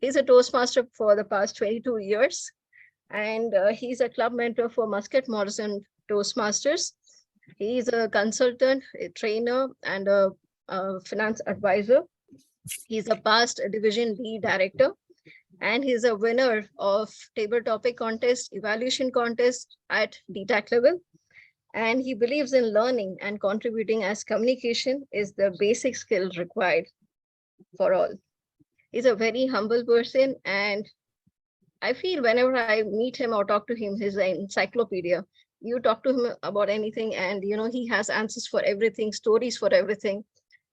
He's a Toastmaster for the past 22 years, and he's a club mentor for Muscat Morrison Toastmasters. He's a consultant, a trainer, and a finance advisor. He's a past Division D director, and he's a winner of table topic contest, evaluation contest at DTAC level. And he believes in learning and contributing, as communication is the basic skill required for all. He's a very humble person, and I feel whenever I meet him or talk to him, he's an encyclopedia. You talk to him about anything, and he has answers for everything, stories for everything,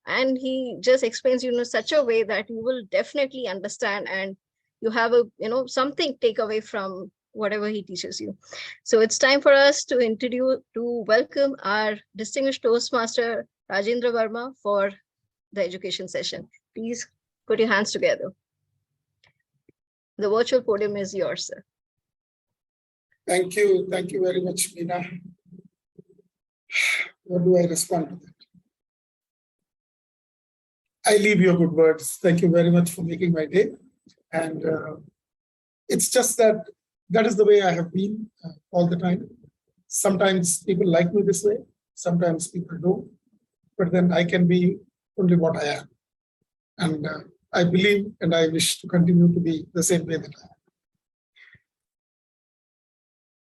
and he just explains such a way that you will definitely understand, and you have a something take away from whatever he teaches you. So it's time for us to welcome our distinguished Toastmaster Rajendra Varma for the education session. Please put your hands together. The virtual podium is yours, sir. Thank you. Thank you very much, Meena. What do I respond to that? I leave your good words. Thank you very much for making my day. And it's just that is the way I have been all the time. Sometimes people like me this way. Sometimes people don't. But then I can be only what I am. And I believe and I wish to continue to be the same way that I am.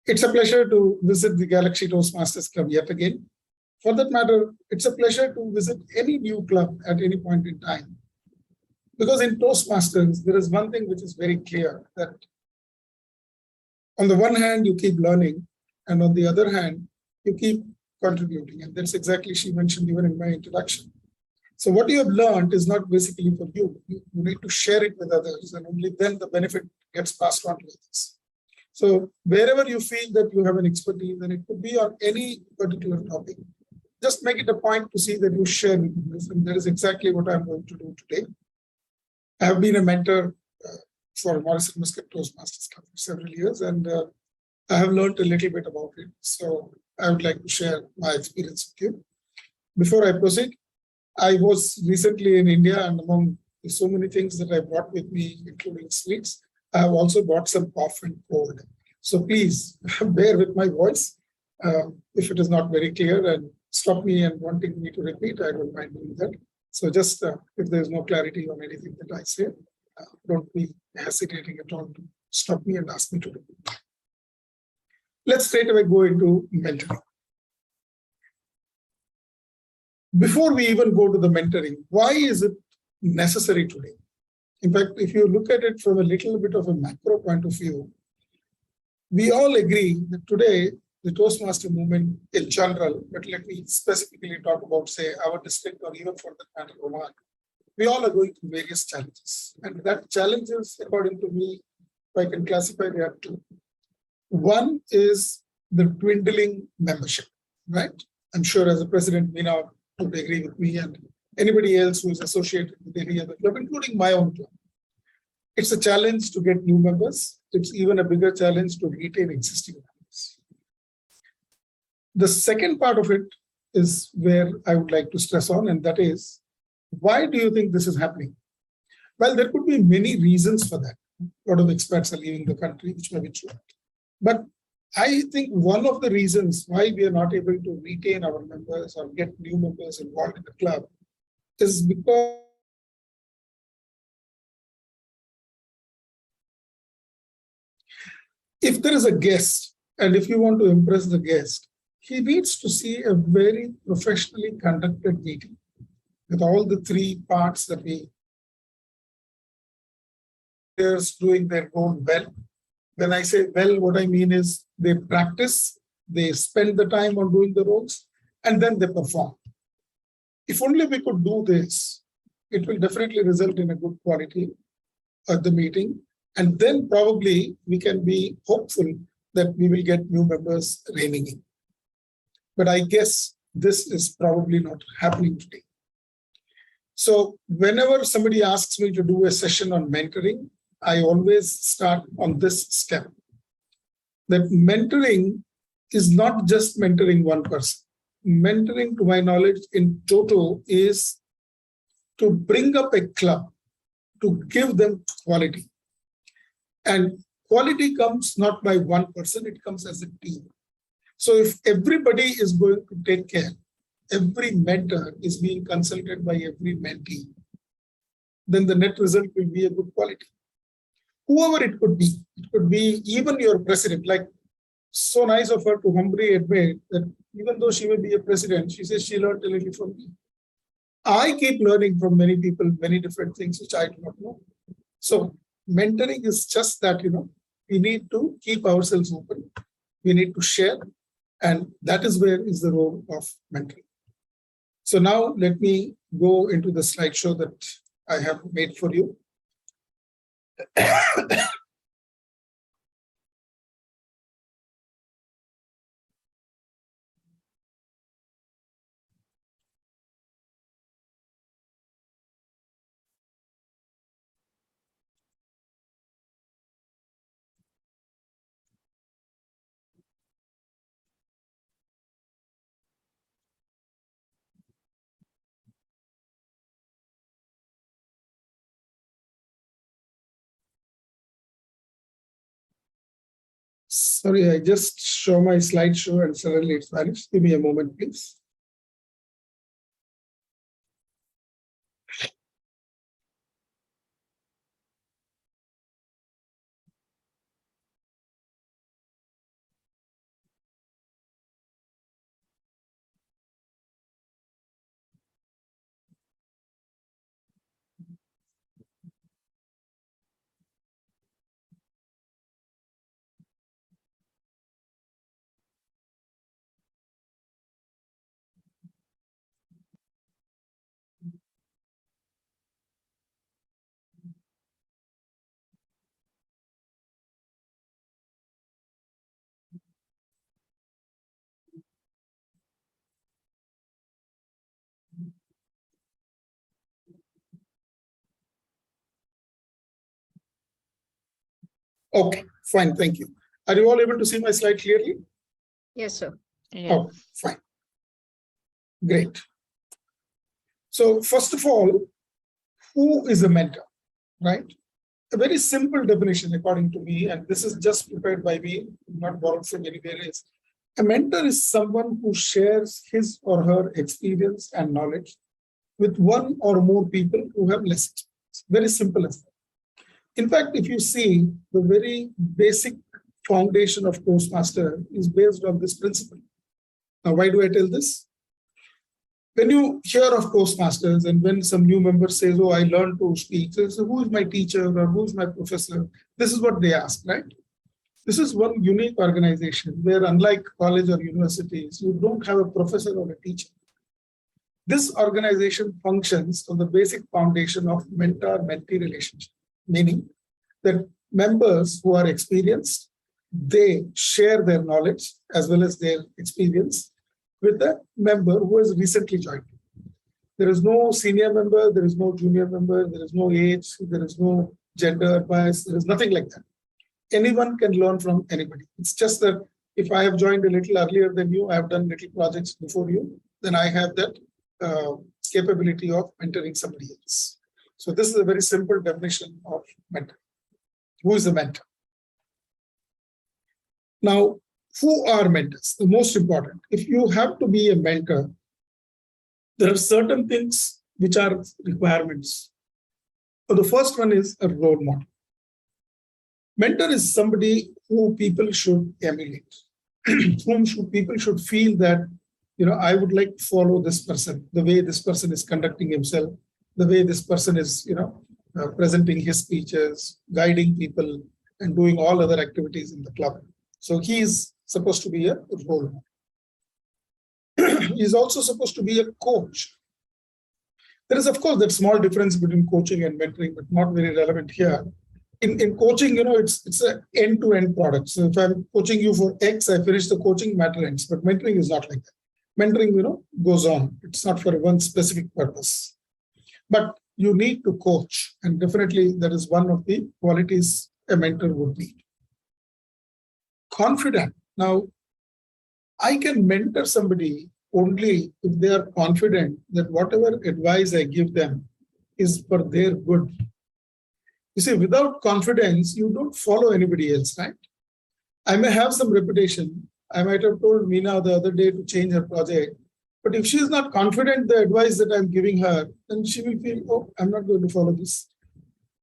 It's a pleasure to visit the Galaxy Toastmasters Club yet again. For that matter, it's a pleasure to visit any new club at any point in time. Because in Toastmasters, there is one thing which is very clear, that on the one hand, you keep learning, and on the other hand, you keep contributing. And that's exactly she mentioned even in my introduction. So what you have learned is not basically for you. You need to share it with others, and only then the benefit gets passed on to others. So wherever you feel that you have an expertise, and it could be on any particular topic, just make it a point to see that you share with others. And that is exactly what I'm going to do today. I have been a mentor for Morrison Muscat Toastmasters Club for several years, and I have learned a little bit about it. So I would like to share my experience with you. Before I proceed, I was recently in India, and among so many things that I brought with me, including sweets, I have also bought some cough and cold. So please bear with my voice. If it is not very clear and stop me and wanting me to repeat, I don't mind doing that. So just if there is no clarity on anything that I say, don't be hesitating at all to stop me and ask me to repeat. Let's straight away go into mentoring. Before we even go to the mentoring, why is it necessary today? In fact, if you look at it from a little bit of a macro point of view, we all agree that today the Toastmaster movement in general, but let me specifically talk about, say, our district or even for that matter, Oman, we all are going through various challenges. And that challenges, according to me, if I can classify, there are two. One is the dwindling membership, right? I'm sure as a president, Meena would agree with me, and anybody else who is associated with any other club, including my own club. It's a challenge to get new members. It's even a bigger challenge to retain existing members. The second part of it is where I would like to stress on, and that is, why do you think this is happening? Well, there could be many reasons for that. A lot of expats are leaving the country, which may be true. But I think one of the reasons why we are not able to retain our members or get new members involved in the club is because if there is a guest, and if you want to impress the guest, he needs to see a very professionally conducted meeting with all the three parts that we players doing their role well. When I say well, what I mean is they practice, they spend the time on doing the roles, and then they perform. If only we could do this, it will definitely result in a good quality at the meeting. And then probably we can be hopeful that we will get new members reigning in. But I guess this is probably not happening today. So whenever somebody asks me to do a session on mentoring, I always start on this step. That mentoring is not just mentoring one person. Mentoring, to my knowledge, in total is to bring up a club, to give them quality. And quality comes not by one person, it comes as a team. So if everybody is going to take care, every mentor is being consulted by every mentee, then the net result will be a good quality. Whoever it could be even your president. Like, so nice of her to humbly admit that even though she may be a president, she says she learned a little from me. I keep learning from many people, many different things which I do not know. So mentoring is just that, we need to keep ourselves open. We need to share. And that is where is the role of mentoring. So now let me go into the slideshow that I have made for you. Sorry, I just show my slideshow and suddenly it's vanished. Give me a moment, please. Okay, fine, thank you. Are you all able to see my slide clearly? Yes, sir. Yeah. Oh, fine. Great. So first of all, who is a mentor, right? A very simple definition according to me, and this is just prepared by me, not borrowed from anywhere else. A mentor is someone who shares his or her experience and knowledge with one or more people who have less experience. Very simple as that. In fact, if you see, the very basic foundation of Toastmaster is based on this principle. Now, why do I tell this? When you hear of Toastmasters and when some new member says, oh, I learned to speak, so who is my teacher or who is my professor? This is what they ask, right? This is one unique organization where, unlike college or universities, you don't have a professor or a teacher. This organization functions on the basic foundation of mentor-mentee relationship, meaning that members who are experienced, they share their knowledge as well as their experience with the member who has recently joined. There is no senior member, there is no junior member, there is no age, there is no gender bias, there is nothing like that. Anyone can learn from anybody. It's just that if I have joined a little earlier than you, I have done little projects before you, then I have that capability of mentoring somebody else. So this is a very simple definition of mentor. Who is the mentor? Now, who are mentors? The most important. If you have to be a mentor, there are certain things which are requirements. So the first one is a role model. Mentor is somebody who people should emulate, whom people should feel that, I would like to follow this person, the way this person is conducting himself, the way this person is, presenting his speeches, guiding people, and doing all other activities in the club. So he is supposed to be a role model. He is also supposed to be a coach. There is, of course, that small difference between coaching and mentoring, but not very relevant here. In coaching, it's an end-to-end product. So if I'm coaching you for X, I finish the coaching, matter ends. But mentoring is not like that. Mentoring, goes on. It's not for one specific purpose. But you need to coach, and definitely that is one of the qualities a mentor would need. Confident. Now, I can mentor somebody only if they are confident that whatever advice I give them is for their good. You see, without confidence, you don't follow anybody else, right? I may have some reputation. I might have told Meena the other day to change her project. But if she is not confident the advice that I'm giving her, then she will feel, oh, I'm not going to follow this.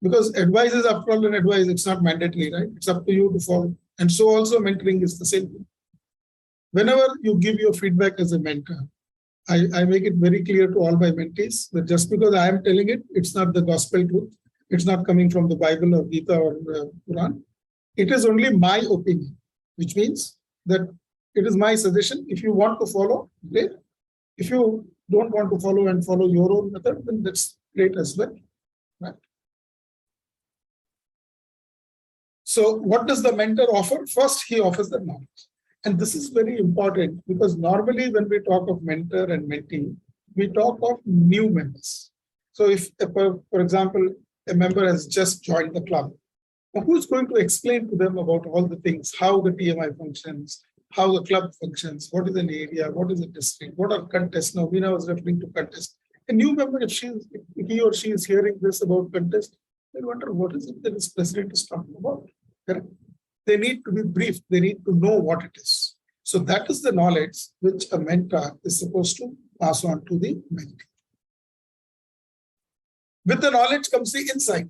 Because advice is, after all, an advice. It's not mandatory, right? It's up to you to follow. And so also mentoring is the same thing. Whenever you give your feedback as a mentor, I make it very clear to all my mentees that just because I am telling it, it's not the gospel truth. It's not coming from the Bible or Gita or Quran. It is only my opinion, which means that it is my suggestion. If you want to follow, great. If you don't want to follow and follow your own method, then that's great as well. Right? So what does the mentor offer? First, he offers the knowledge. And this is very important because normally when we talk of mentor and mentee, we talk of new members. So if, for example, a member has just joined the club, who's going to explain to them about all the things, how the TMI functions, how the club functions, what is an area, what is a district, what are contests? Now, Veena was referring to contest. A new member, if he or she is hearing this about contest, they wonder what is it that this president is talking about. Correct? They need to be briefed. They need to know what it is. So that is the knowledge which a mentor is supposed to pass on to the mentee. With the knowledge comes the insight.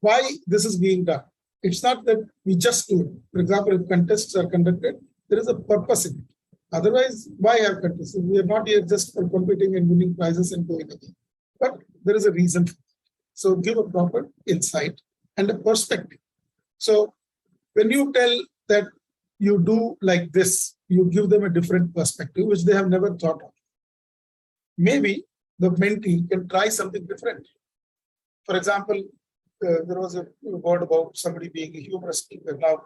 Why this is being done. It's not that we just do it. For example, if contests are conducted, there is a purpose in it. Otherwise, why have contests? We are not here just for competing and winning prizes and going away. But there is a reason for it. So give a proper insight and a perspective. So when you tell that you do like this, you give them a different perspective, which they have never thought of. Maybe the mentee can try something different. For example, there was a word about somebody being a humorous speaker. Now,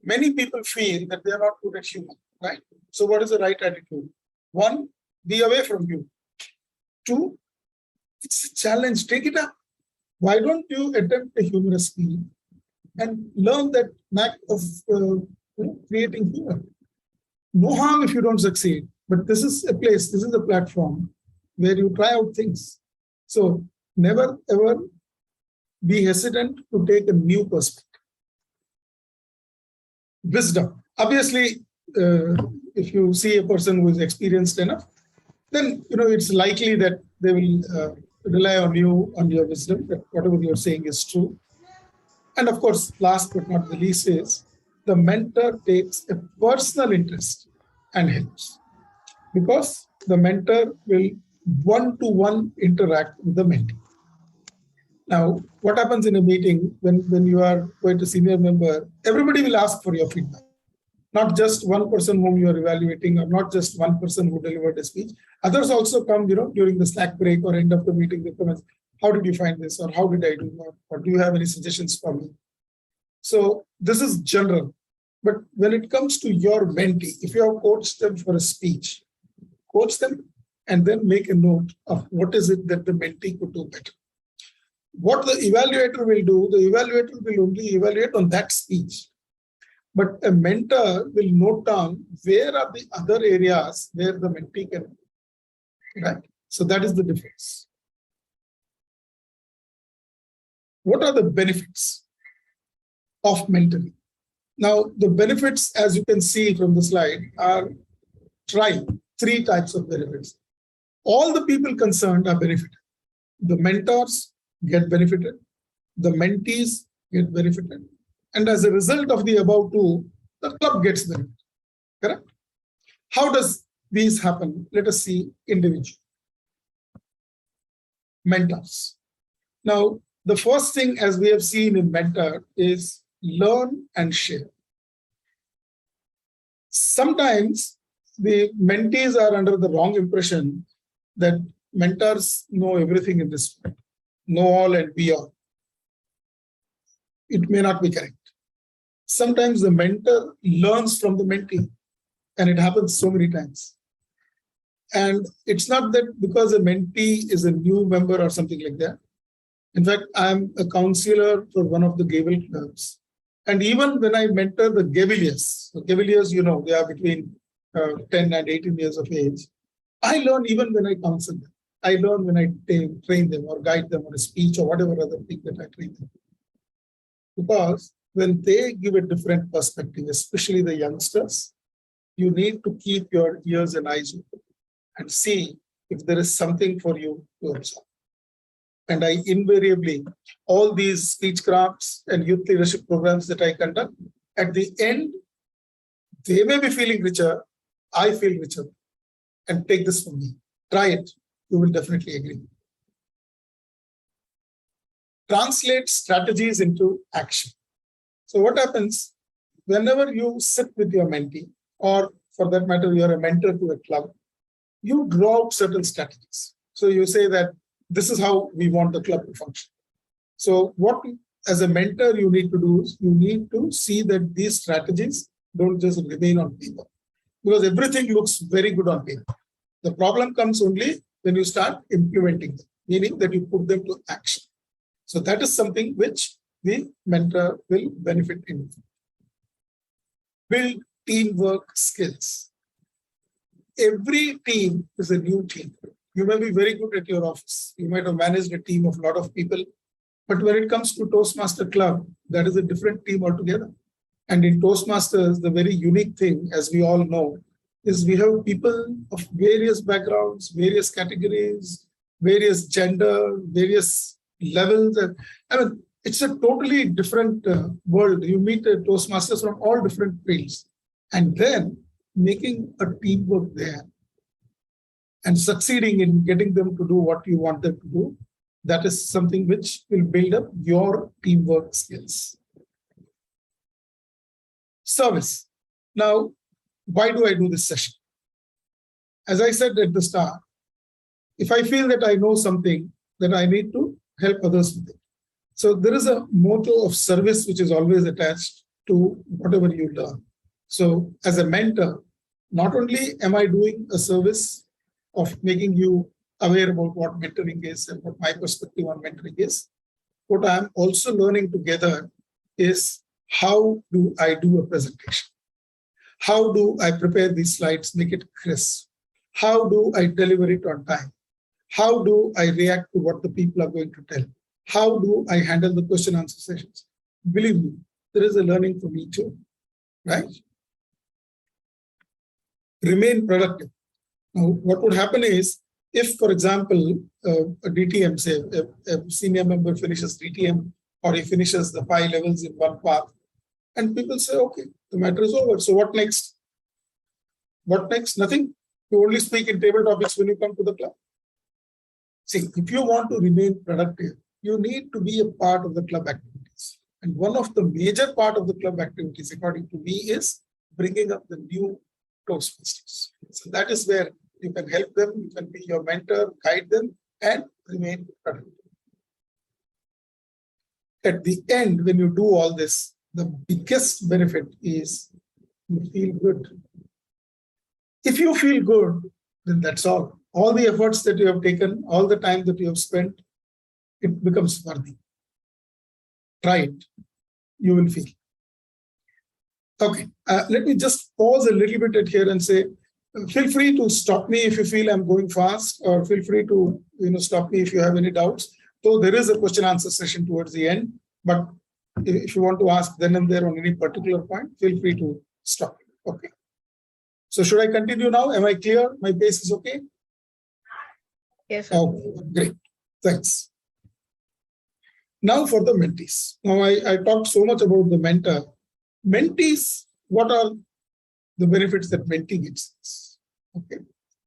many people feel that they are not good at humor, right? So what is the right attitude? One, be away from you. Two, it's a challenge, take it up. Why don't you attempt a humorous speech and learn that knack of creating humor? No harm if you don't succeed, but this is a place, this is a platform where you try out things. So never ever be hesitant to take a new perspective. Wisdom. Obviously, if you see a person who is experienced enough, then it's likely that they will rely on you, on your wisdom, that whatever you're saying is true. And of course, last but not the least is the mentor takes a personal interest and helps, because the mentor will one-to-one interact with the mentee. Now, what happens in a meeting when you are quite a senior member, everybody will ask for your feedback. Not just one person whom you are evaluating, or not just one person who delivered a speech. Others also come, during the snack break or end of the meeting, they come and say, how did you find this? Or how did I do that? Or do you have any suggestions for me? So this is general. But when it comes to your mentee, if you have coached them for a speech, coach them and then make a note of what is it that the mentee could do better. What the evaluator will do, the evaluator will only evaluate on that speech. But a mentor will note down where are the other areas where the mentee can, right? So that is the difference. What are the benefits of mentoring? Now, the benefits, as you can see from the slide, are three types of benefits. All the people concerned are benefited. The mentors get benefited, the mentees get benefited, and as a result of the above two, the club gets benefited. Correct? How does these happen? Let us see individual mentors. Now, the first thing, as we have seen in mentor, is learn and share. Sometimes the mentees are under the wrong impression that mentors know everything in this world, know all and be all. It may not be correct. Sometimes the mentor learns from the mentee, and it happens so many times. And it's not that because a mentee is a new member or something like that. In fact, I'm a counselor for one of the Gable clubs. And even when I mentor the Gaviliers, they are between 10 and 18 years of age, I learn even when I counsel them. I learn when I train them or guide them on a speech or whatever other thing that I train them. Because when they give a different perspective, especially the youngsters, you need to keep your ears and eyes open and see if there is something for you to observe. And I invariably, all these speech crafts and youth leadership programs that I conduct, at the end, they may be feeling richer, I feel richer. And take this from me. Try it. You will definitely agree. Translate strategies into action. So what happens whenever you sit with your mentee, or for that matter, you're a mentor to a club, you draw out certain strategies. So you say that this is how we want the club to function. So what, as a mentor, you need to do is you need to see that these strategies don't just remain on paper, because everything looks very good on paper. The problem comes only when you start implementing them, meaning that you put them to action. So that is something which the mentor will benefit in. Build teamwork skills. Every team is a new team. You may be very good at your office. You might have managed a team of a lot of people. But when it comes to Toastmaster Club, that is a different team altogether. And in Toastmasters, the very unique thing, as we all know, is we have people of various backgrounds, various categories, various gender, various levels. I mean, it's a totally different world. You meet Toastmasters from all different fields. And then making a teamwork there and succeeding in getting them to do what you want them to do, that is something which will build up your teamwork skills. Service. Now, why do I do this session? As I said at the start, if I feel that I know something, then I need to help others with it. So there is a motto of service which is always attached to whatever you learn. So as a mentor, not only am I doing a service of making you aware about what mentoring is and what my perspective on mentoring is, what I'm also learning together is how do I do a presentation? How do I prepare these slides, make it crisp? How do I deliver it on time? How do I react to what the people are going to tell? How do I handle the question answer sessions? Believe me, there is a learning for me too, right? Remain productive. Now, what would happen is, if, for example, a DTM, say, a senior member finishes DTM, or he finishes the 5 levels in one path, and people say, okay, the matter is over. So what next? What next? Nothing. You only speak in table topics when you come to the club. See, if you want to remain productive, you need to be a part of the club activities. And one of the major part of the club activities, according to me, is bringing up the new Toastmasters. So that is where you can help them, you can be your mentor, guide them, and remain productive. At the end, when you do all this, the biggest benefit is you feel good. If you feel good, then that's all. All the efforts that you have taken, all the time that you have spent, it becomes worthy. Try it. You will feel. Okay, let me just pause a little bit at here and say, feel free to stop me if you feel I'm going fast, or feel free to stop me if you have any doubts. So there is a question answer session towards the end, but if you want to ask then and there on any particular point, feel free to stop. Okay. So should I continue now? Am I clear? My pace is okay? Yes, sir. Okay, great. Thanks. Now for the mentees. Now I talked so much about the mentor. Mentees, what are the benefits that mentee gets? Okay.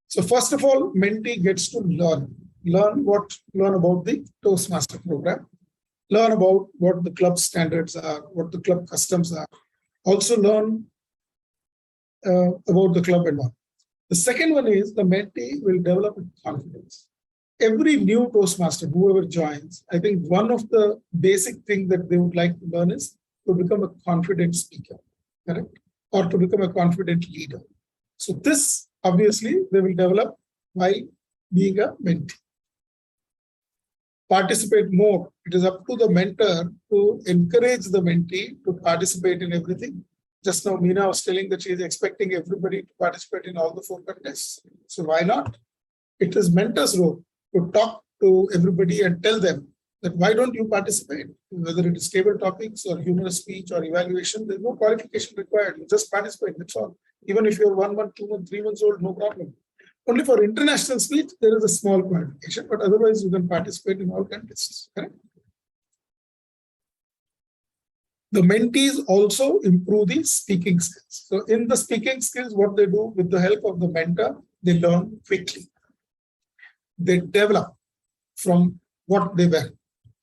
So first of all, mentee gets to learn. Learn about the Toastmaster program. Learn about what the club standards are, what the club customs are. Also learn about the club and all. The second one is the mentee will develop confidence. Every new Toastmaster, whoever joins, I think one of the basic things that they would like to learn is to become a confident speaker, correct? Or to become a confident leader. So this, obviously, they will develop by being a mentee. Participate more. It is up to the mentor to encourage the mentee to participate in everything. Just now, Meena was telling that she is expecting everybody to participate in all the 4 contests. So why not? It is mentor's role to talk to everybody and tell them that why don't you participate? Whether it is table topics or humorous speech or evaluation, there's no qualification required. You just participate, that's all. Even if you're 1 month, 2 months, 3 months old, no problem. Only for international speech, there is a small qualification, but otherwise you can participate in all contests. Correct? The mentees also improve the speaking skills. So in the speaking skills, what they do with the help of the mentor, they learn quickly. They develop from what they were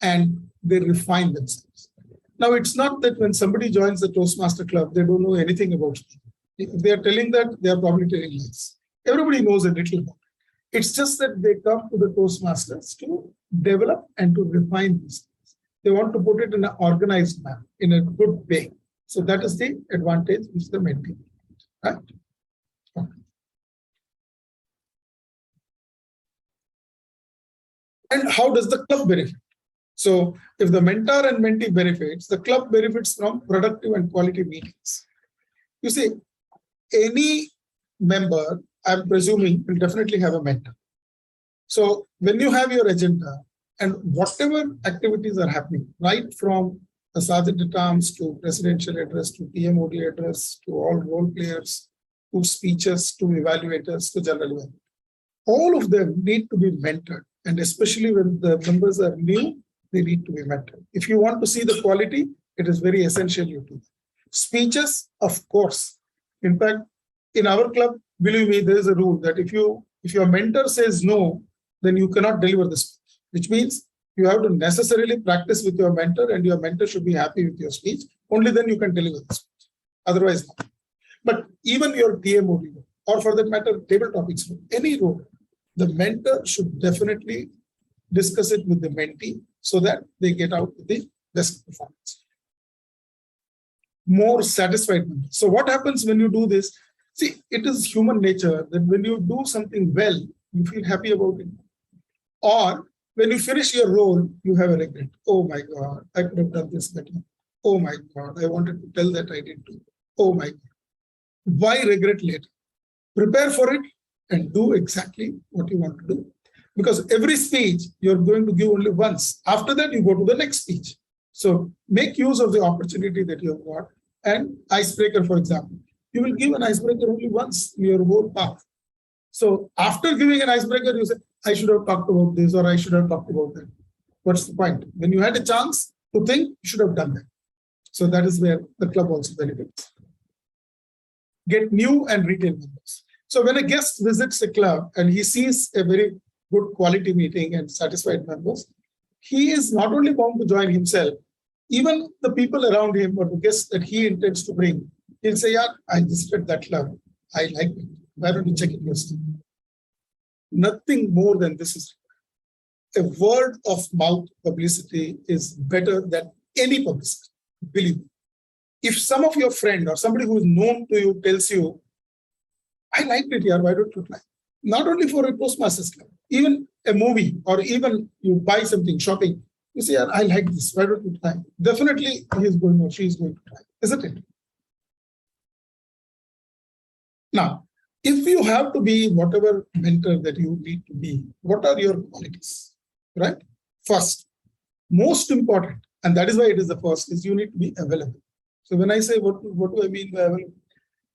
and they refine themselves. Now, it's not that when somebody joins the Toastmaster Club, they don't know anything about speaking. If they are telling that, they are probably telling lies. Everybody knows a little about it. It's just that they come to the Toastmasters to develop and to refine these things. They want to put it in an organized manner, in a good way. So that is the advantage which the mentee, right? Okay. And how does the club benefit? So if the mentor and mentee benefits, the club benefits from productive and quality meetings. You see, any member, I'm presuming, will definitely have a mentor. So when you have your agenda and whatever activities are happening, right from the sergeant at arms to presidential address to TMOD address to all role players to speeches to evaluators to general event, all of them need to be mentored. And especially when the members are new, they need to be mentored. If you want to see the quality, it is very essential you do. Speeches, of course. In fact, in our club, believe me, there is a rule that if your mentor says no, then you cannot deliver the speech, which means you have to necessarily practice with your mentor and your mentor should be happy with your speech. Only then you can deliver the speech. Otherwise, not. But even your TMOD or for that matter, table topics, any role, the mentor should definitely discuss it with the mentee so that they get out with the best performance. More satisfied members. So what happens when you do this? See, it is human nature that when you do something well, you feel happy about it. Or when you finish your role, you have a regret. Oh my God, I could have done this better. Oh my God, I wanted to tell that I didn't do. Oh my God. Why regret later? Prepare for it and do exactly what you want to do. Because every speech you're going to give only once. After that, you go to the next speech. So make use of the opportunity that you have got. And icebreaker, for example, you will give an icebreaker only once in your whole path. So after giving an icebreaker, you say, I should have talked about this or I should have talked about that. What's the point? When you had a chance to think, you should have done that. So that is where the club also benefits. Get new and retail members. So when a guest visits a club and he sees a very good quality meeting and satisfied members, he is not only bound to join himself, even the people around him or the guests that he intends to bring, he'll say, yeah, I visited that club. I like it. Why don't you check it yourself? Nothing more than this is a word of mouth publicity is better than any publicity. Believe me. If some of your friend or somebody who is known to you tells you, I liked it here, why don't you try? Not only for a Toastmasters club, even a movie or even you buy something, shopping, you say, I like this, why don't you try? Definitely he is going or she is going to try, isn't it? Now, if you have to be whatever mentor that you need to be, what are your qualities, right? First, most important, and that is why it is the first, is you need to be available. So when I say, what do I mean by available?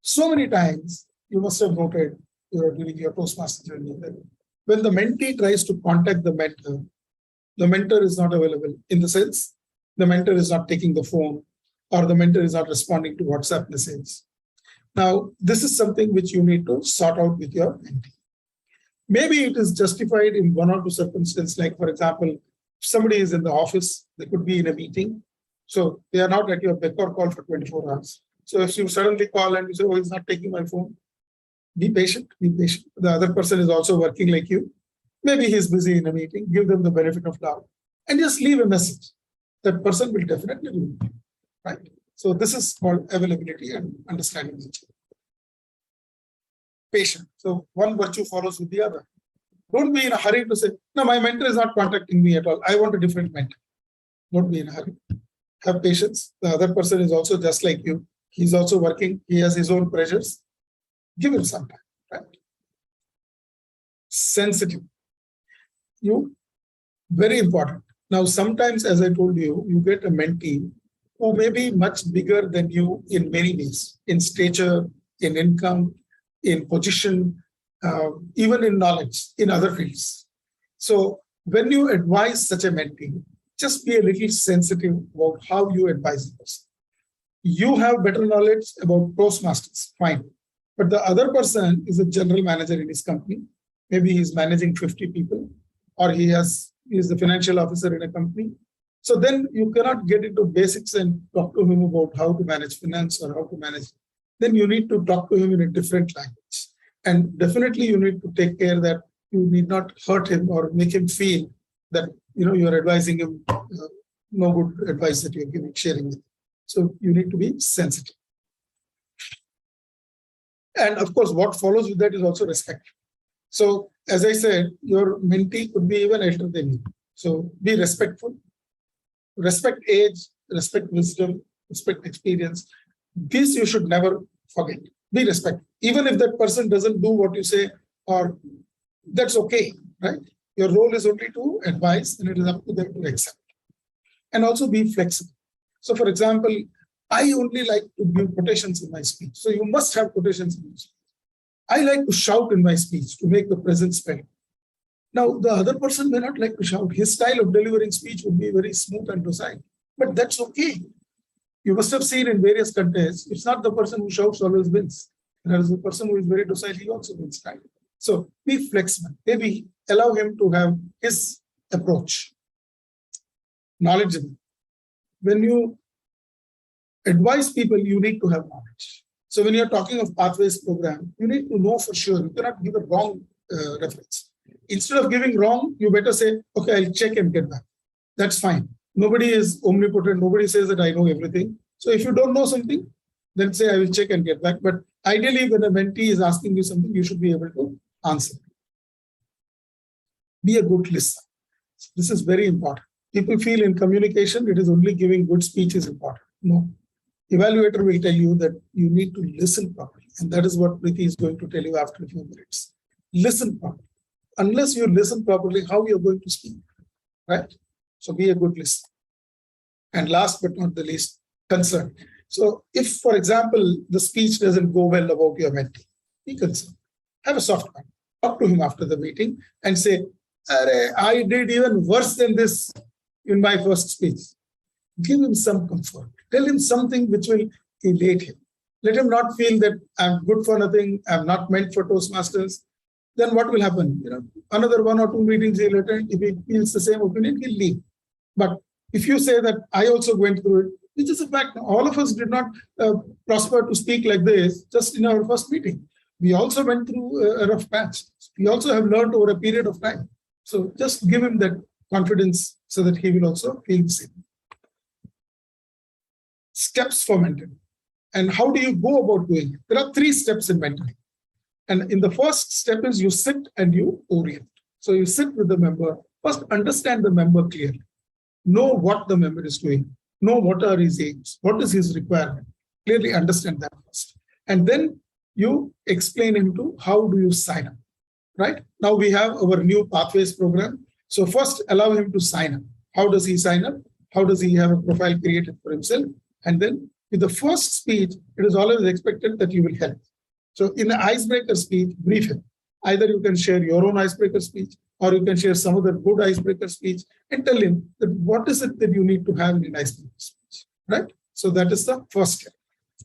So many times, you must have noted during your Toastmaster journey that when the mentee tries to contact the mentor is not available. In the sense, the mentor is not taking the phone or the mentor is not responding to WhatsApp messages. Now, this is something which you need to sort out with your mentee. Maybe it is justified in one or two circumstances, like for example, if somebody is in the office, they could be in a meeting. So they are not at your beck or call for 24 hours. So if you suddenly call and you say, oh, he's not taking my phone, be patient, be patient. The other person is also working like you. Maybe he's busy in a meeting, give them the benefit of doubt and just leave a message. That person will definitely do it, right? So this is called availability and understanding each other. Patient. So one virtue follows with the other. Don't be in a hurry to say, no, my mentor is not contacting me at all. I want a different mentor. Don't be in a hurry. Have patience. The other person is also just like you. He's also working. He has his own pressures. Give him some time, right? Sensitive. You, very important. Now, sometimes, as I told you, you get a mentee who may be much bigger than you in many ways, in stature, in income, in position, even in knowledge, in other fields. So when you advise such a mentee, just be a little sensitive about how you advise the person. You have better knowledge about Toastmasters, fine. But the other person is a general manager in his company. Maybe he's managing 50 people, or he is the financial officer in a company. So then you cannot get into basics and talk to him about how to manage finance or how to manage. Then you need to talk to him in a different language. And definitely you need to take care that you need not hurt him or make him feel that you're advising him no good advice that you're giving, sharing with him. So you need to be sensitive. And of course, what follows with that is also respect. So as I said, your mentee could be even elder than you. So be respectful, respect age, respect wisdom, respect experience. This you should never forget. Be respectful. Even if that person doesn't do what you say, or that's okay, right? Your role is only to advise, and it is up to them to accept. And also be flexible. So for example, I only like to give quotations in my speech. So you must have quotations in your speech. I like to shout in my speech to make the presence better. Now, the other person may not like to shout. His style of delivering speech would be very smooth and docile, but that's okay. You must have seen in various contests, it's not the person who shouts always wins. There is the person who is very docile, he also wins. Right? So be flexible. Maybe allow him to have his approach. Knowledgeable. When you advise people, you need to have knowledge. So when you're talking of pathways program, you need to know for sure. You cannot give a wrong reference. Instead of giving wrong, you better say, okay, I'll check and get back. That's fine. Nobody is omnipotent. Nobody says that I know everything. So if you don't know something, then say, I will check and get back. But ideally, when a mentee is asking you something, you should be able to answer. Be a good listener. This is very important. People feel in communication, it is only giving good speech is important. No. Evaluator will tell you that you need to listen properly. And that is what Preeti is going to tell you after a few minutes. Listen properly. Unless you listen properly, how you're going to speak, right? So be a good listener. And last but not the least, concern. So if, for example, the speech doesn't go well about your mentee, be concerned. Have a soft mind. Talk to him after the meeting and say, I did even worse than this in my first speech. Give him some comfort. Tell him something which will elate him. Let him not feel that I'm good for nothing, I'm not meant for Toastmasters. Then what will happen? Another 1 or 2 meetings he'll attend. If he feels the same opinion, he'll leave. But if you say that I also went through it, which is a fact, all of us did not prosper to speak like this just in our first meeting. We also went through a rough patch. We also have learned over a period of time. So just give him that confidence so that he will also feel the same. Steps for mentoring. And how do you go about doing it? There are 3 steps in mentoring. And in the first step is you sit and you orient. So you sit with the member, first understand the member clearly. Know what the member is doing. Know what are his aims. What is his requirement. Clearly understand that first. And then you explain him to how do you sign up. Right? Now we have our new Pathways program. So first allow him to sign up. How does he sign up? How does he have a profile created for himself? And then with the first speech, it is always expected that you will help. So in the icebreaker speech, brief him. Either you can share your own icebreaker speech, or you can share some other good icebreaker speech and tell him that what is it that you need to have in an icebreaker speech, right? So that is the first step.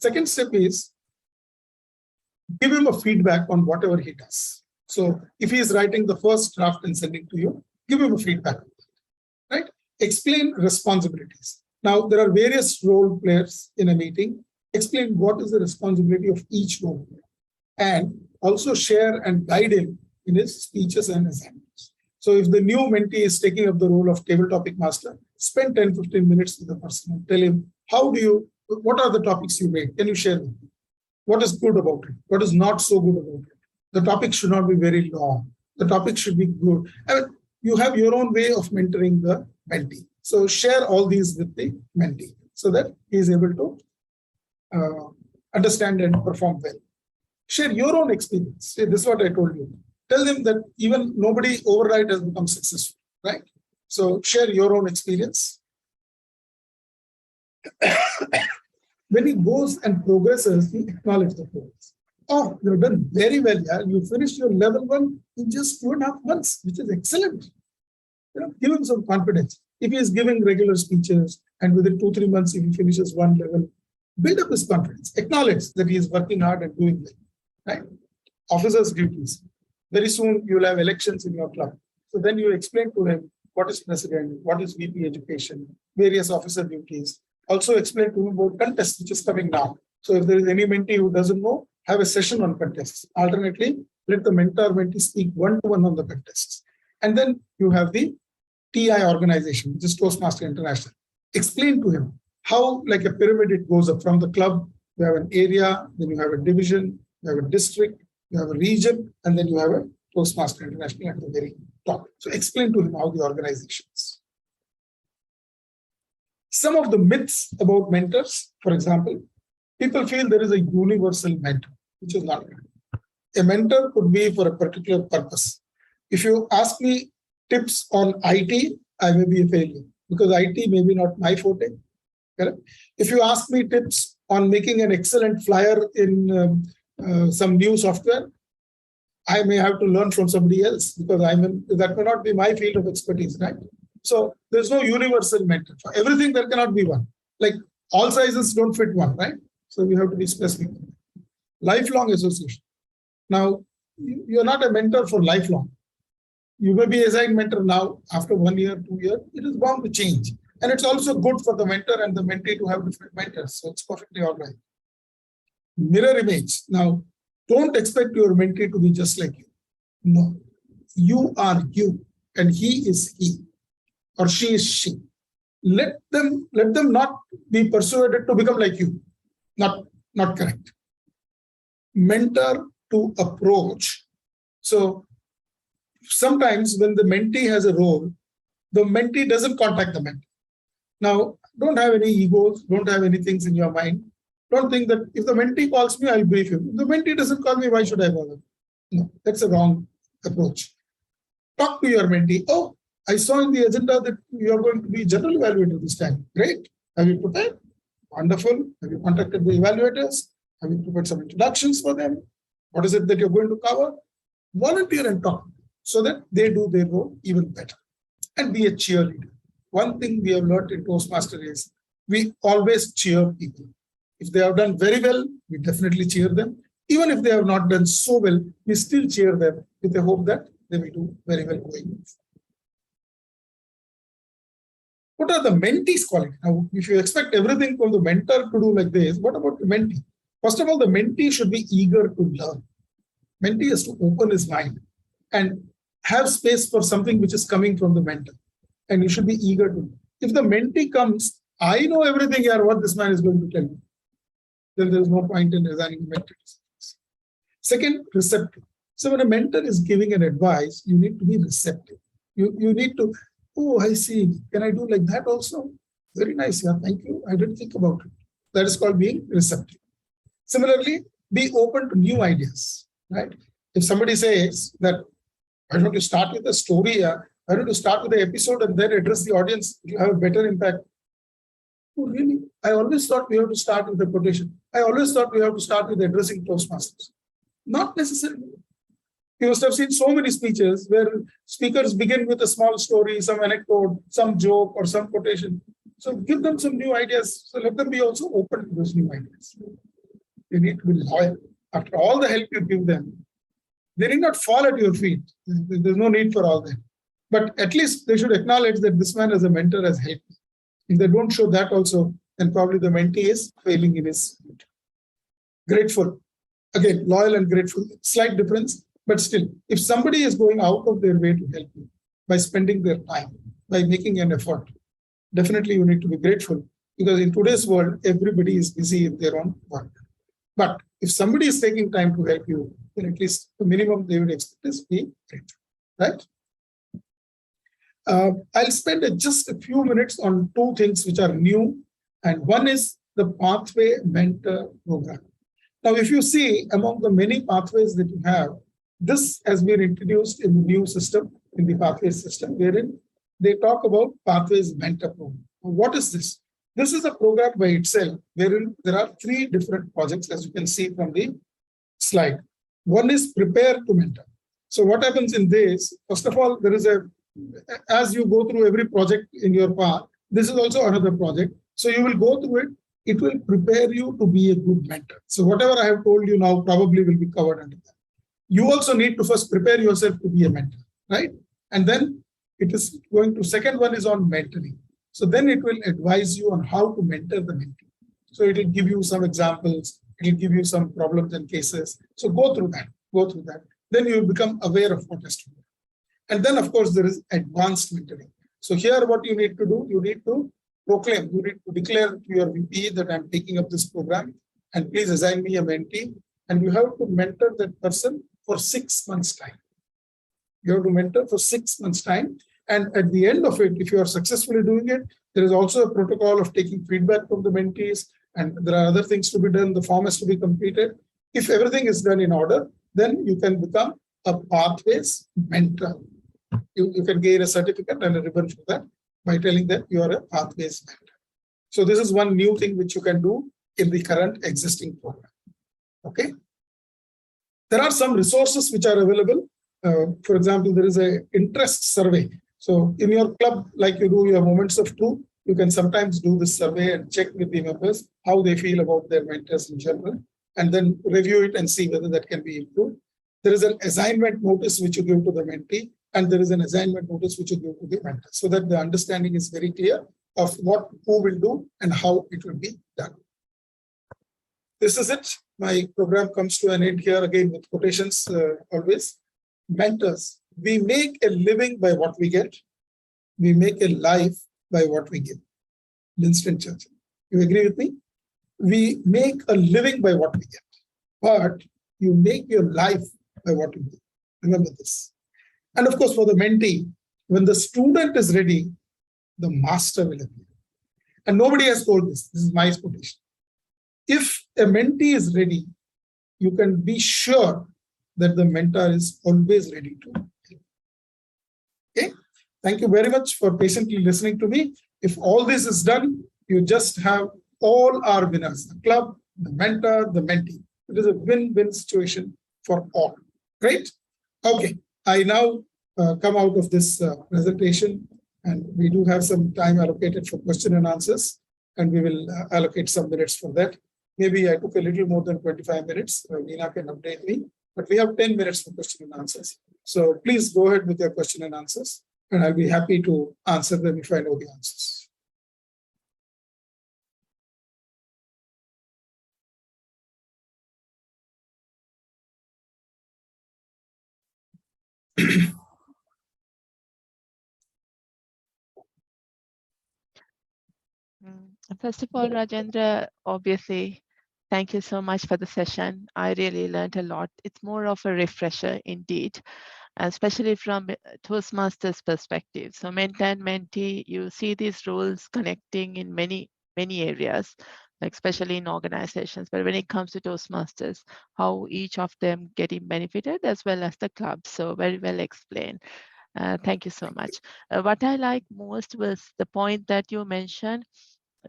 Second step is give him a feedback on whatever he does. So if he is writing the first draft and sending to you, give him a feedback, right? Explain responsibilities. Now, there are various role players in a meeting. Explain what is the responsibility of each role player. And also share and guide him in his speeches and assignments. So if the new mentee is taking up the role of table topic master, spend 10-15 minutes with the person and tell him, what are the topics you made? Can you share with me? What is good about it? What is not so good about it? The topic should not be very long. The topic should be good. I mean, you have your own way of mentoring the mentee. So share all these with the mentee so that he is able to understand and perform well. Share your own experience. Say, this is what I told you. Tell them that even nobody overnight has become successful, right? So share your own experience. When he goes and progresses, he acknowledges the progress. Oh, you've done very well. Yeah? You finished your level 1 in just 2.5 months, which is excellent. Give him some confidence. If he is giving regular speeches and within 2-3 months, if he finishes one level, build up his confidence. Acknowledge that he is working hard and doing well. Right? Officers' duties. Very soon you'll have elections in your club. So then you explain to him what is president, what is VP education, various officer duties. Also explain to him about contest, which is coming now. So if there is any mentee who doesn't know, have a session on contests. Alternately, let the mentor-mentee speak one-to-one on the contests. And then you have the TI organization, which is Toastmaster International. Explain to him how, like a pyramid, it goes up from the club. You have an area, then you have a division, you have a district, you have a region, and then you have a Toastmaster International at the very top. So explain to him how the organization is. Some of the myths about mentors, for example, people feel there is a universal mentor, which is not true. A mentor could be for a particular purpose. If you ask me tips on IT, I may be a failure because IT may be not my forte. Correct? If you ask me tips on making an excellent flyer in some new software, I may have to learn from somebody else because that may not be my field of expertise, right? So there's no universal mentor. For everything, there cannot be one. Like all sizes don't fit one, right? So we have to be specific. Lifelong association. Now, you're not a mentor for lifelong. You may be assigned mentor now, after 1 year, 2 years, it is bound to change. And it's also good for the mentor and the mentee to have different mentors. So it's perfectly all right. Mirror image. Now, don't expect your mentee to be just like you. No, you are you and he is he or she is she. Let them not be persuaded to become like you. Not correct. Mentor to approach. So sometimes when the mentee has a role, the mentee doesn't contact the mentee. Now, don't have any egos, don't have any things in your mind. Don't think that if the mentee calls me, I'll brief him. If the mentee doesn't call me, why should I bother? No, that's a wrong approach. Talk to your mentee. Oh, I saw in the agenda that you are going to be general evaluator this time. Great. Have you prepared? Wonderful. Have you contacted the evaluators? Have you prepared some introductions for them? What is it that you're going to cover? Volunteer and talk so that they do their role even better. And be a cheerleader. One thing we have learned in Toastmaster is we always cheer people. If they have done very well, we definitely cheer them. Even if they have not done so well, we still cheer them with the hope that they will do very well going forward. What are the mentees' qualities? Now, if you expect everything from the mentor to do like this, what about the mentee? First of all, the mentee should be eager to learn. Mentee has to open his mind and have space for something which is coming from the mentor. And you should be eager to. If the mentee comes, I know everything here, what this man is going to tell me. Then there is no point in resigning mentor. Second, receptive. So when a mentor is giving an advice, you need to be receptive. You need to, oh, I see. Can I do like that also? Very nice. Yeah, thank you. I didn't think about it. That is called being receptive. Similarly, be open to new ideas. Right? If somebody says that, why don't you start with a story? Why don't you start with the episode and then address the audience? You have a better impact. Oh, really? I always thought we have to start with the quotation. I always thought we have to start with addressing Toastmasters. Not necessarily. You must have seen so many speeches where speakers begin with a small story, some anecdote, some joke, or some quotation. So give them some new ideas. So let them be also open to those new ideas. They need to be loyal. After all the help you give them, they need not fall at your feet. There's no need for all that. But at least they should acknowledge that this man as a mentor has helped me. If they don't show that also, then probably the mentee is failing in his duty. Grateful. Again, loyal and grateful. Slight difference, but still, if somebody is going out of their way to help you by spending their time, by making an effort, definitely you need to be grateful because in today's world, everybody is busy in their own work. But if somebody is taking time to help you, then at least the minimum they would expect is be grateful, right? I'll spend just a few minutes on two things which are new, and one is the Pathway Mentor Program. Now, if you see among the many pathways that you have, this has been introduced in the new system, in the pathway system, wherein they talk about Pathways Mentor Program. What is this? This is a program by itself wherein there are 3 different projects, as you can see from the slide. One is Prepare to Mentor. So what happens in this, first of all, there is as you go through every project in your path, this is also another project. So you will go through it. It will prepare you to be a good mentor. So whatever I have told you now probably will be covered under that. You also need to first prepare yourself to be a mentor, right? And then it is going to, second one is on mentoring. So then it will advise you on how to mentor the mentee. So it will give you some examples. It will give you some problems and cases. So go through that. Then you will become aware of what has to be. And then, of course, there is advanced mentoring. So here what you need to do, you need to proclaim, you need to declare to your VP that I'm taking up this program and please assign me a mentee. And you have to mentor that person for 6 months' time. You have to mentor for 6 months' time. And at the end of it, if you are successfully doing it, there is also a protocol of taking feedback from the mentees, and there are other things to be done. The form has to be completed. If everything is done in order, then you can become a Pathways mentor. You can gain a certificate and a ribbon for that by telling that you are a Pathways mentor. So this is one new thing which you can do in the current existing program. Okay. There are some resources which are available. For example, there is an interest survey. So in your club, like you do your moments of truth, you can sometimes do this survey and check with the members how they feel about their mentors in general, and then review it and see whether that can be improved. There is an assignment notice which you give to the mentee, and there is an assignment notice which you give to the mentor, so that the understanding is very clear of what who will do and how it will be done. This is it. My program comes to an end here again with quotations always. Mentors, we make a living by what we get. We make a life by what we give. Winston Churchill. You agree with me? We make a living by what we get, but you make your life by what you give. Remember this. And of course, for the mentee, when the student is ready, the master will appear. And nobody has told this. This is my quotation. If a mentee is ready, you can be sure that the mentor is always ready to help. Okay. Thank you very much for patiently listening to me. If all this is done, you just have all our winners, the club, the mentor, the mentee. It is a win-win situation for all. Great. Okay. I now come out of this presentation, and we do have some time allocated for question and answers, and we will allocate some minutes for that. Maybe I took a little more than 25 minutes. Nina can update me, but we have 10 minutes for question and answers. So please go ahead with your question and answers, and I'll be happy to answer them if I know the answers. First of all, Rajendra, obviously, thank you so much for the session. I really learned a lot. It's more of a refresher indeed, especially from Toastmasters perspective. So mentor and mentee, you see these roles connecting in many areas, like especially in organizations. But when it comes to Toastmasters, how each of them getting benefited as well as the club. So very well explained. Thank you so much. What I like most was the point that you mentioned.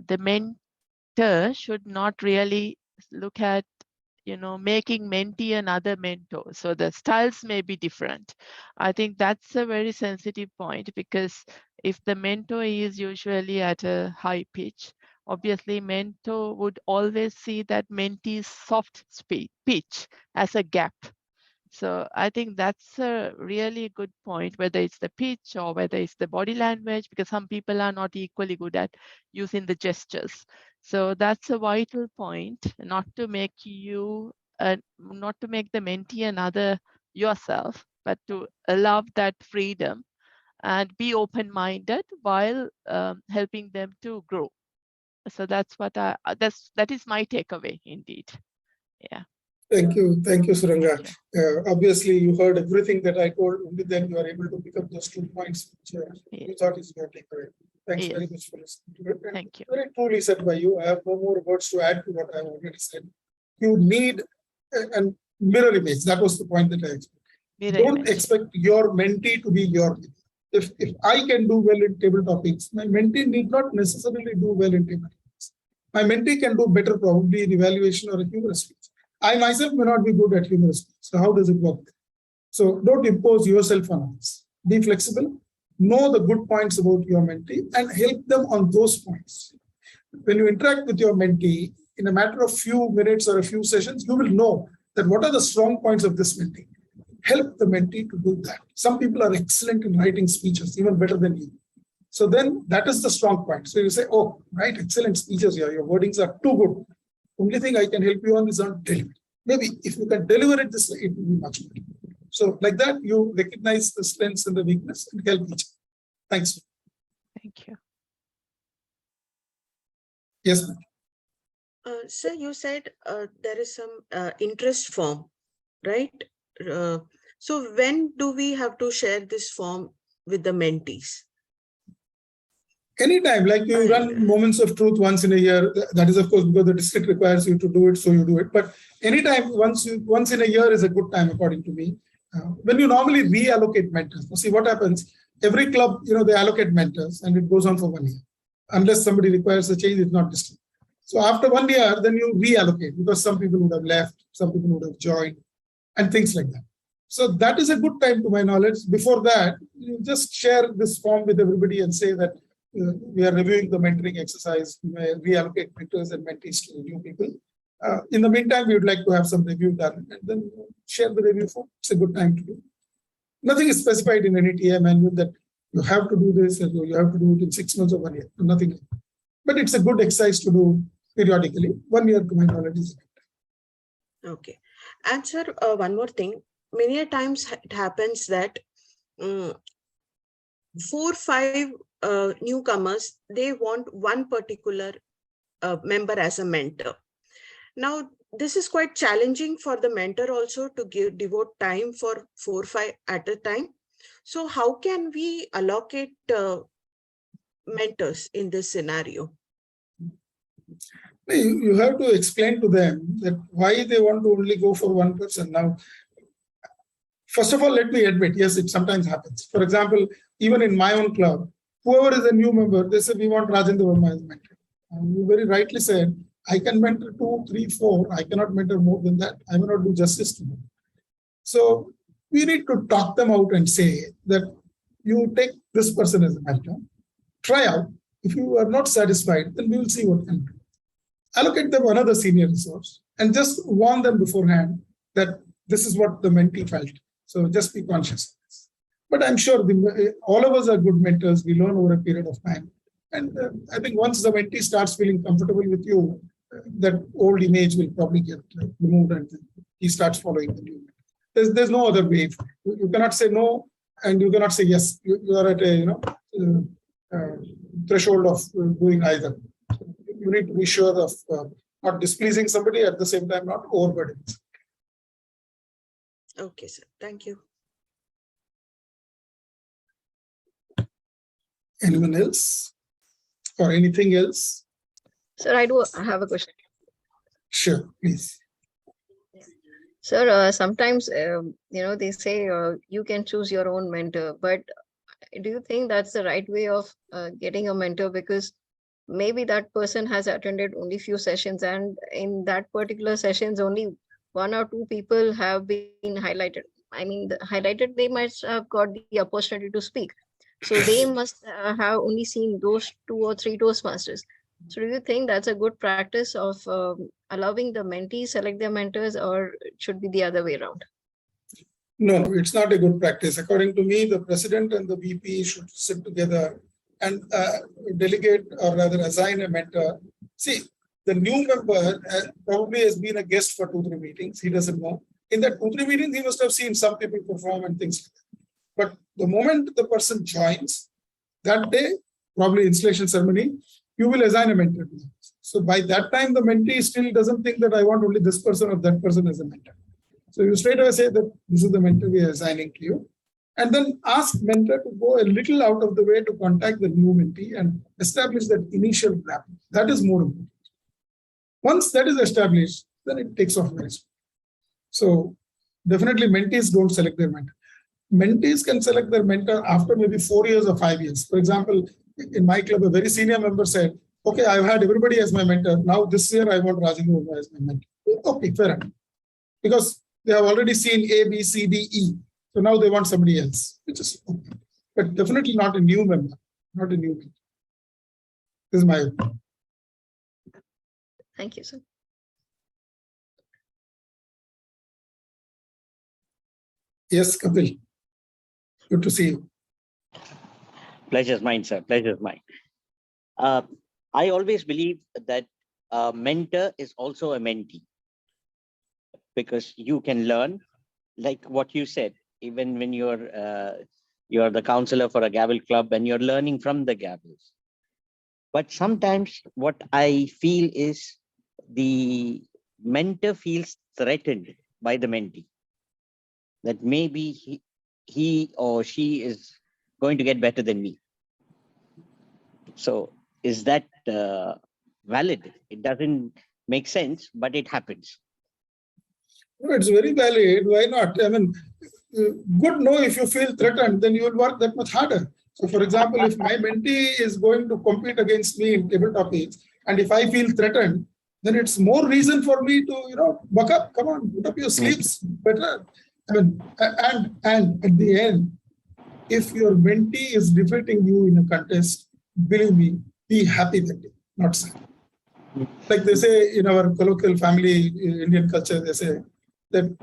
The mentor should not really look at, making mentee another mentor. So the styles may be different. I think that's a very sensitive point, because if the mentor is usually at a high pitch, obviously mentor would always see that mentee's soft pitch as a gap. So I think that's a really good point, whether it's the pitch or whether it's the body language, because some people are not equally good at using the gestures. So that's a vital point, not to make not to make the mentee another yourself, but to allow that freedom and be open-minded while helping them to grow. So that's what that is my takeaway indeed. Yeah. Thank you, Suranga. Thank you. Obviously, you heard everything that I told. Only then you are able to pick up those 2 points which you thought is your takeaway. Thanks very much for listening to it. Thank you. Very truly said by you. I have no more words to add to what I have already said. You need a mirror image. That was the point that I expected. Don't expect your mentee to be your mentee. If I can do well in table topics, my mentee need not necessarily do well in table topics. My mentee can do better probably in evaluation or a humorous speech. I myself may not be good at humorous speech. So how does it work? So don't impose yourself on others. Be flexible, know the good points about your mentee and help them on those points. When you interact with your mentee, in a matter of few minutes or a few sessions, you will know that what are the strong points of this mentee. Help the mentee to do that. Some people are excellent in writing speeches, even better than you. So then that is the strong point. So you say, oh, write excellent speeches here. Your wordings are too good. Only thing I can help you on is on delivery. Maybe if you can deliver it this way, it will be much better. So like that, you recognize the strengths and the weakness and help each other. Thanks. Thank you. Yes, ma'am. Sir, you said there is some interest form, right? So when do we have to share this form with the mentees? Anytime, like you run moments of truth once in a year, that is of course because the district requires you to do it, so you do it. But anytime, once in a year is a good time, according to me. When you normally reallocate mentors, see what happens. Every club, they allocate mentors, and it goes on for 1 year. Unless somebody requires a change, it's not district. So after 1 year, then you reallocate because some people would have left, some people would have joined, and things like that. So that is a good time, to my knowledge. Before that, you just share this form with everybody and say that we are reviewing the mentoring exercise. We may reallocate mentors and mentees to new people. In the meantime, we would like to have some review done and then share the review form. It's a good time to do. Nothing is specified in any TM manual that you have to do this and you have to do it in 6 months or 1 year. Nothing like that. But it's a good exercise to do periodically. 1 year, to my knowledge, is okay. And sir, one more thing. Many a times it happens that 4 or 5 newcomers, they want one particular member as a mentor. Now, this is quite challenging for the mentor also to devote time for 4 or 5 at a time. So how can we allocate mentors in this scenario? You have to explain to them that why they want to only go for one person. Now, first of all, let me admit, yes, it sometimes happens. For example, even in my own club, whoever is a new member, they say, we want Rajendra Varma as a mentor. And you very rightly said, I can mentor 2, 3, 4. I cannot mentor more than that. I may not do justice to them. So we need to talk them out and say that you take this person as a mentor, try out. If you are not satisfied, then we will see what can do. Allocate them another senior resource and just warn them beforehand that this is what the mentee felt. So just be conscious of this. But I'm sure all of us are good mentors. We learn over a period of time. And I think once the mentee starts feeling comfortable with you, that old image will probably get removed and he starts following the new. There's no other way. You cannot say no and you cannot say yes. You are at a threshold of doing either. You need to be sure of not displeasing somebody, at the same time not overburdening. Okay, sir. Thank you. Anyone else? Or anything else? Sir, I have a question. Sure, please. Sir, sometimes, they say you can choose your own mentor, but do you think that's the right way of getting a mentor? Because maybe that person has attended only few sessions, and in that particular sessions, only 1 or 2 people have been highlighted. I mean, highlighted, they might have got the opportunity to speak. So they must have only seen those 2 or 3 Toastmasters. So do you think that's a good practice of allowing the mentees select their mentors, or it should be the other way around? No, it's not a good practice. According to me, the president and the VP should sit together and delegate, or rather assign a mentor. See, the new member probably has been a guest for 2 or 3 meetings. He doesn't know. In that 2 or 3 meetings, he must have seen some people perform and things like that. But the moment the person joins, that day, probably installation ceremony, you will assign a mentor to them. So by that time, the mentee still doesn't think that I want only this person or that person as a mentor. So you straight away say that this is the mentor we are assigning to you. And then ask mentor to go a little out of the way to contact the new mentee and establish that initial gap. That is more important. Once that is established, then it takes off very soon. So definitely mentees don't select their mentor. mentees can select their mentor after maybe 4 years or 5 years. For example, in my club, a very senior member said, okay, I've had everybody as my mentor. Now this year I want Rajendra as my mentor. Okay, fair enough. Because they have already seen A, B, C, D, E. So now they want somebody else, which is okay. But definitely not a new member, not a new member. This is my opinion. Thank you, sir. Yes, Kapil. Good to see you. Pleasure's mine, sir. Pleasure's mine. I always believe that a mentor is also a mentee, because you can learn, like what you said, even when you're the counselor for a gavel club and you're learning from the gavels. But sometimes what I feel is the mentor feels threatened by the mentee, that maybe he or she is going to get better than me. So is that valid? It doesn't make sense, but it happens. No, it's very valid. Why not? I mean, good no, if you feel threatened, then you will work that much harder. So for example, if my mentee is going to compete against me in tabletop games, and if I feel threatened, then it's more reason for me to, buck up, come on, put up your sleeves better. I mean, and at the end, if your mentee is defeating you in a contest, believe me, be happy that day, not sad. Like they say in our colloquial family Indian culture, they say that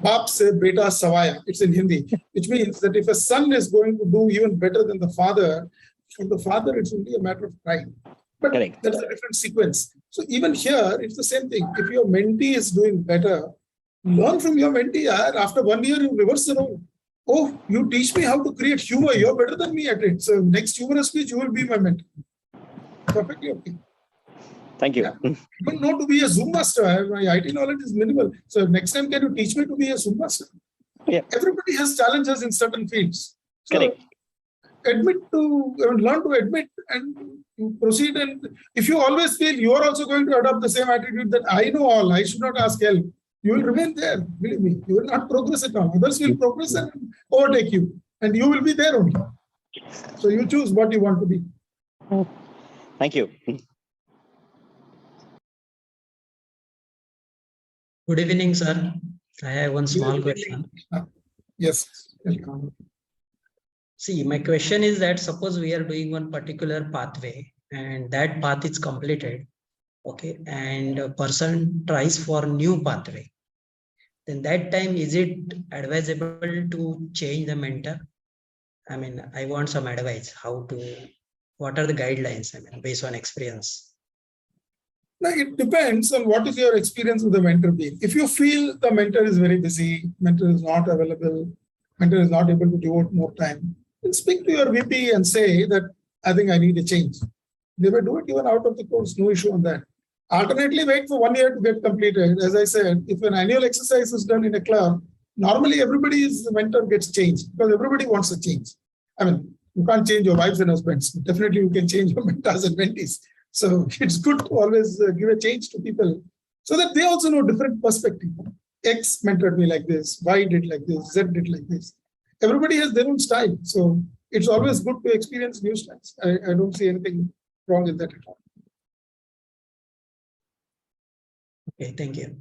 Baap se beta savaya. It's in Hindi, which means that if a son is going to do even better than the father, for the father, it's only a matter of pride. But Correct. That's a different sequence. So even here, it's the same thing. If your mentee is doing better, learn from your mentee. After 1 year, you reverse the role. Oh, you teach me how to create humor. You're better than me at it. So next humorous speech, you will be my mentor. Perfectly okay. Thank you. Yeah. I don't know to be a Zoom master. My IT knowledge is minimal. So next time, can you teach me to be a Zoom master? Yeah. Everybody has challenges in certain fields. So Correct. learn to admit and proceed. And if you always feel you are also going to adopt the same attitude that I know all, I should not ask help, you will remain there. Believe me, you will not progress at all. Others will progress and overtake you, and you will be there only. So you choose what you want to be. Thank you. Good evening, sir. I have one small question. Yes. See, my question is that suppose we are doing one particular pathway and that path is completed, okay, and a person tries for new pathway. Then that time, is it advisable to change the mentor? I mean, I want some advice. What are the guidelines? I mean, based on experience. Now, it depends on what is your experience with the mentor being. If you feel the mentor is very busy, mentor is not available, mentor is not able to devote more time, then speak to your VP and say that I think I need a change. They may do it even out of the course, no issue on that. Alternately, wait for 1 year to get completed. As I said, if an annual exercise is done in a club, normally everybody's mentor gets changed because everybody wants a change. I mean, you can't change your wives and husbands. Definitely, you can change your mentors and mentees. So it's good to always give a change to people so that they also know different perspective. X mentored me like this, Y did like this, Z did like this. Everybody has their own style. So it's always good to experience new styles. I don't see anything wrong in that at all. Okay, thank you.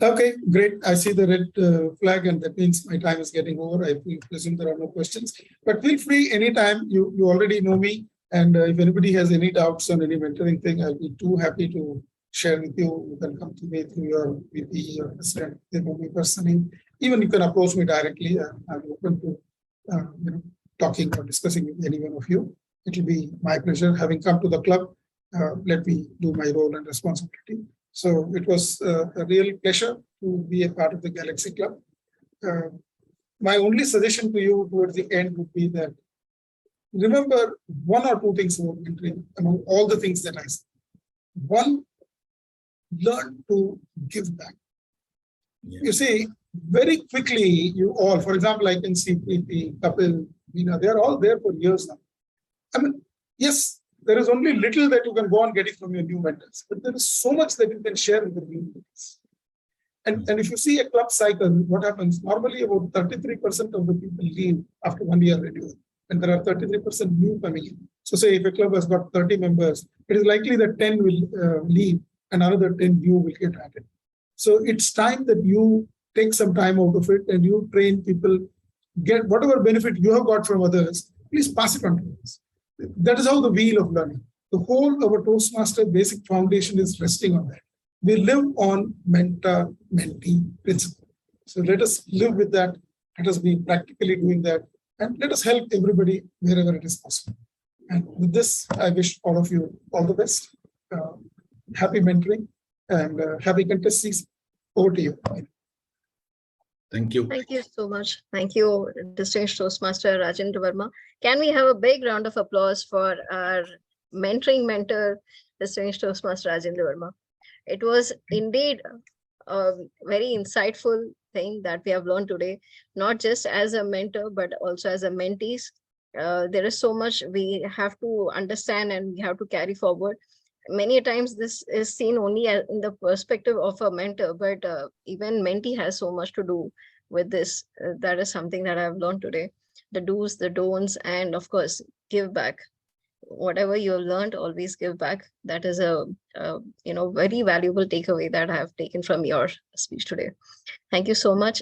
Okay, great. I see the red flag, and that means my time is getting over. I presume there are no questions, but feel free anytime. You already know me, and if anybody has any doubts on any mentoring thing, I'll be too happy to share with you. You can come to me through your VP or president. They know me personally. Even you can approach me directly. I'm open to talking or discussing with any one of you. It will be my pleasure. Having come to the club, let me do my role and responsibility. So it was a real pleasure to be a part of the Galaxy Club. My only suggestion to you towards the end would be that remember one or two things about mentoring among all the things that I said. One, learn to give back. Yeah. You see, very quickly, you all, for example, I can see Preeti, Kapil, they're all there for years now. I mean, yes, there is only little that you can go on getting from your new mentors, but there is so much that you can share with the new mentors. And if you see a club cycle, what happens? Normally, about 33% of the people leave after 1 year renewal, and there are 33% new coming in. So, say if a club has got 30 members, it is likely that 10 will leave, and another 10 new will get added. So, it's time that you take some time out of it and you train people, get whatever benefit you have got from others, please pass it on to others. That is how the wheel of learning. The whole of our Toastmaster basic foundation is resting on that. We live on mentor-mentee principle. So let us live with that. Let us be practically doing that. And let us help everybody wherever it is possible. And with this, I wish all of you all the best. Happy mentoring and happy contest season. Over to you. Thank you. Thank you so much. Thank you, distinguished Toastmaster Rajendra Varma. Can we have a big round of applause for our mentoring mentor, distinguished Toastmaster Rajendra Varma? It was indeed a very insightful thing that we have learned today, not just as a mentor, but also as a mentees. There is so much we have to understand and we have to carry forward. Many times this is seen only in the perspective of a mentor, but even mentee has so much to do with this. That is something that I've learned today. The do's, the don'ts, and of course, give back. Whatever you have learned, always give back. That is a very valuable takeaway that I have taken from your speech today. Thank you so much.